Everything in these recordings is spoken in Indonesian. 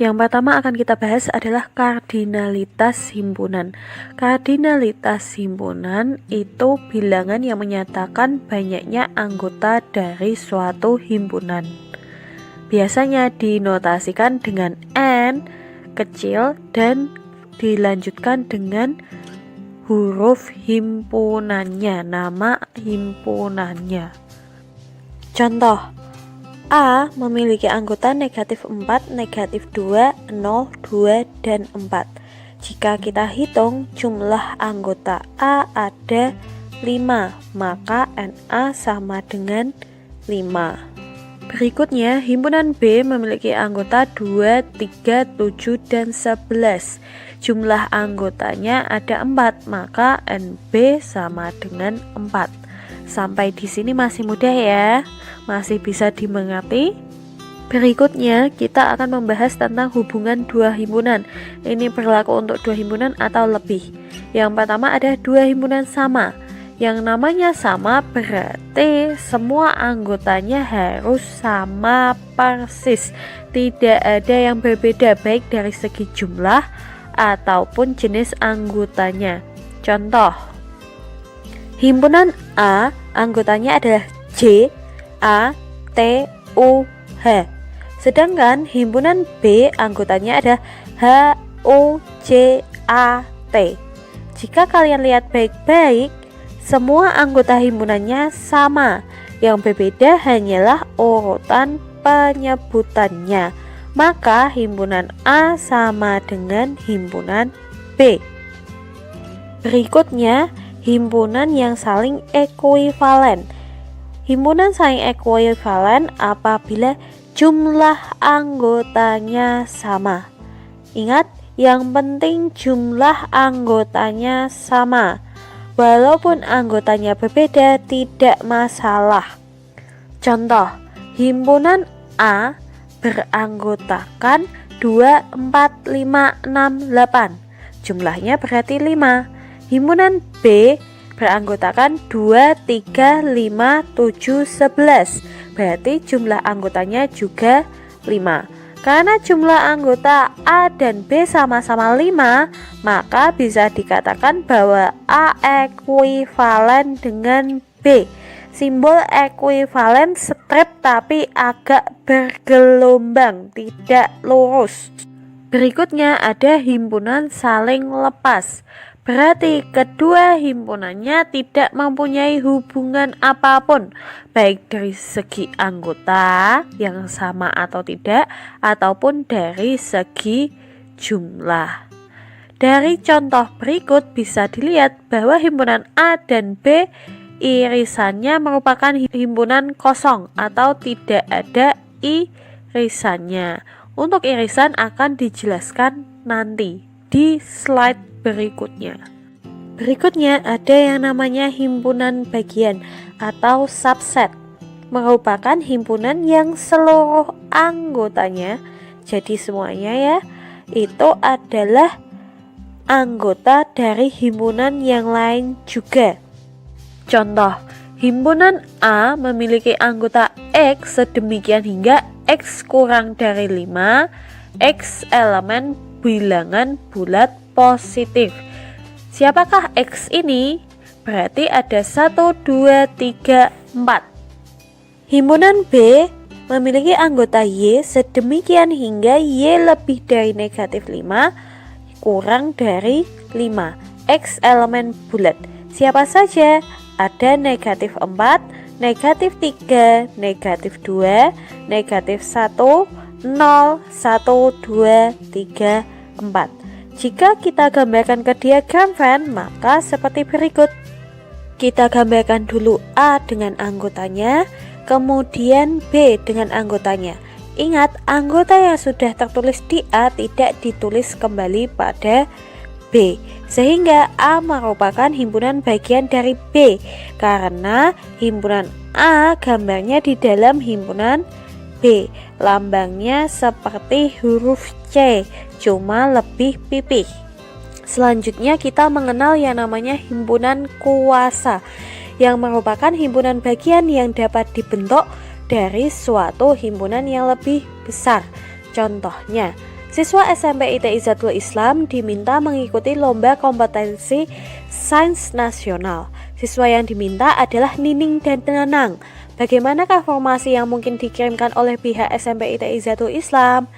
Yang pertama akan kita bahas adalah kardinalitas himpunan. Kardinalitas himpunan itu bilangan yang menyatakan banyaknya anggota dari suatu himpunan. Biasanya dinotasikan dengan N kecil dan dilanjutkan dengan huruf himpunannya, nama himpunannya. Contoh, A memiliki anggota negatif 4, negatif 2, 0, 2, dan 4. Jika kita hitung jumlah anggota A ada 5, maka NA sama dengan 5. Berikutnya, himpunan B memiliki anggota 2, 3, 7, dan 11. Jumlah anggotanya ada 4, maka NB sama dengan 4. Sampai di sini masih mudah ya, masih bisa dimengerti. Berikutnya kita akan membahas tentang hubungan dua himpunan. Ini berlaku untuk dua himpunan atau lebih. Yang pertama ada dua himpunan sama. Yang namanya sama berarti semua anggotanya harus sama persis. Tidak ada yang berbeda baik dari segi jumlah ataupun jenis anggotanya. Contoh, himpunan A anggotanya adalah J, A, T, U, H. Sedangkan himpunan B anggotanya adalah H, U, J, A, T. Jika kalian lihat baik-baik, semua anggota himpunannya sama. Yang berbeda hanyalah urutan penyebutannya. Maka himpunan A sama dengan himpunan B. Berikutnya, himpunan yang saling ekuivalen. Himpunan saling ekuivalen apabila jumlah anggotanya sama. Ingat, yang penting jumlah anggotanya sama. Walaupun anggotanya berbeda tidak masalah. Contoh, himpunan A beranggotakan 2, 4, 5, 6, 8. Jumlahnya berarti 5. Himpunan B beranggotakan 2, 3, 5, 7, 11. Berarti jumlah anggotanya juga 5. Karena jumlah anggota A dan B sama-sama 5, maka bisa dikatakan bahwa A ekuivalen dengan B. Simbol ekuivalen strip tapi agak bergelombang, tidak lurus. Berikutnya ada himpunan saling lepas. Berarti kedua himpunannya tidak mempunyai hubungan apapun, baik dari segi anggota yang sama atau tidak, ataupun dari segi jumlah. Dari contoh berikut bisa dilihat bahwa himpunan A dan B irisannya merupakan himpunan kosong atau tidak ada irisannya. Untuk irisan akan dijelaskan nanti di slide berikutnya. Berikutnya ada yang namanya himpunan bagian atau subset. Merupakan himpunan yang seluruh anggotanya, jadi semuanya ya, itu adalah anggota dari himpunan yang lain juga. Contoh, himpunan A memiliki anggota X sedemikian hingga X kurang dari 5, X elemen bilangan bulat positif. Siapakah X ini? Berarti ada 1, 2, 3, 4. Himpunan B memiliki anggota Y sedemikian hingga Y lebih dari negatif 5 kurang dari 5. X elemen bulat. Siapa saja? Ada negatif 4, negatif 3, negatif 2, negatif 1, 0, 1, 2, 3, 4. Jika kita gambarkan ke diagram Venn, maka seperti berikut. Kita gambarkan dulu A dengan anggotanya, kemudian B dengan anggotanya. Ingat, anggota yang sudah tertulis di A tidak ditulis kembali pada B, sehingga A merupakan himpunan bagian dari B, karena himpunan A gambarnya di dalam himpunan B. Lambangnya seperti huruf C, cuma lebih pipih. Selanjutnya kita mengenal yang namanya himpunan kuasa, yang merupakan himpunan bagian yang dapat dibentuk dari suatu himpunan yang lebih besar. Contohnya, Siswa SMP ITI Zatul Islam diminta mengikuti lomba kompetensi sains nasional. Siswa yang diminta adalah Nining dan Nanang. Bagaimanakah formasi yang mungkin dikirimkan oleh pihak SMP ITI Zatul Islam?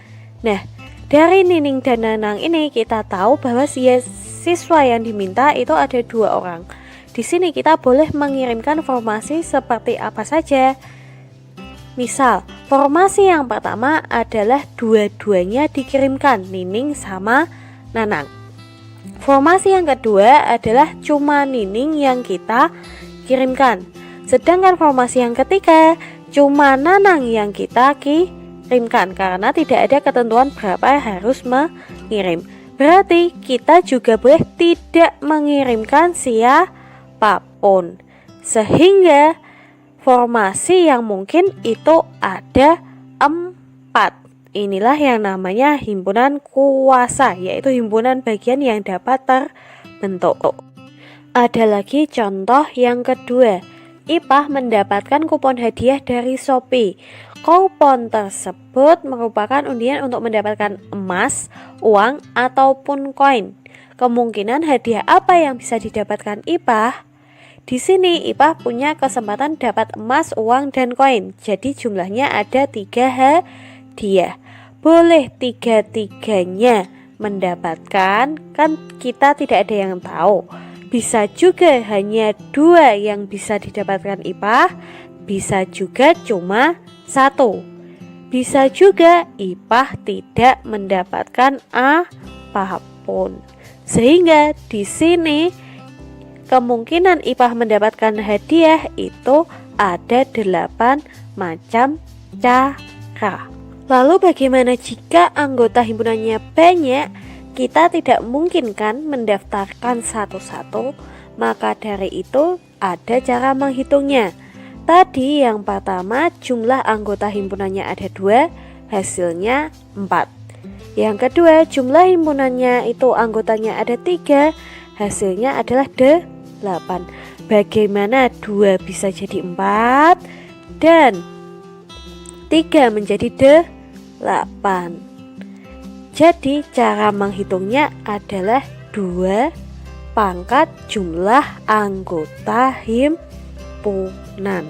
Nah, dari Nining dan Nanang ini kita tahu bahwa siswa yang diminta itu ada 2 orang. Di sini kita boleh mengirimkan formasi seperti apa saja. Misal, formasi yang pertama adalah dua-duanya dikirimkan, Nining sama Nanang. Formasi yang kedua adalah cuma Nining yang kita kirimkan. Sedangkan formasi yang ketiga cuma Nanang yang kita kirimkan karena tidak ada ketentuan berapa harus mengirim. Berarti kita juga boleh tidak mengirimkan siapapun. Sehingga formasi yang mungkin itu ada 4. Inilah yang namanya himpunan kuasa, yaitu himpunan bagian yang dapat terbentuk. Ada lagi contoh yang kedua. Ipah mendapatkan kupon hadiah dari Shopee. Kupon tersebut merupakan undian untuk mendapatkan emas, uang, ataupun koin. Kemungkinan hadiah apa yang bisa didapatkan Ipah? Di sini Ipah punya kesempatan dapat emas, uang, dan koin. Jadi jumlahnya ada 3 hadiah. Boleh 3-3-nya mendapatkan, kan kita tidak ada yang tahu. Bisa juga hanya 2 yang bisa didapatkan Ipah. Bisa juga cuma 1. Bisa juga Ipah tidak mendapatkan apapun. Sehingga di sini kemungkinan Ipah mendapatkan hadiah itu ada 8 macam cara. Lalu bagaimana jika anggota himpunannya banyak? Kita tidak mungkin kan mendaftarkan satu-satu, maka dari itu ada cara menghitungnya. Tadi yang pertama jumlah anggota himpunannya ada 2, hasilnya 4. Yang kedua jumlah himpunannya itu anggotanya ada 3, hasilnya adalah 8. Bagaimana 2 bisa jadi 4 dan 3 menjadi 8? Jadi cara menghitungnya adalah 2 pangkat jumlah anggota himpunan.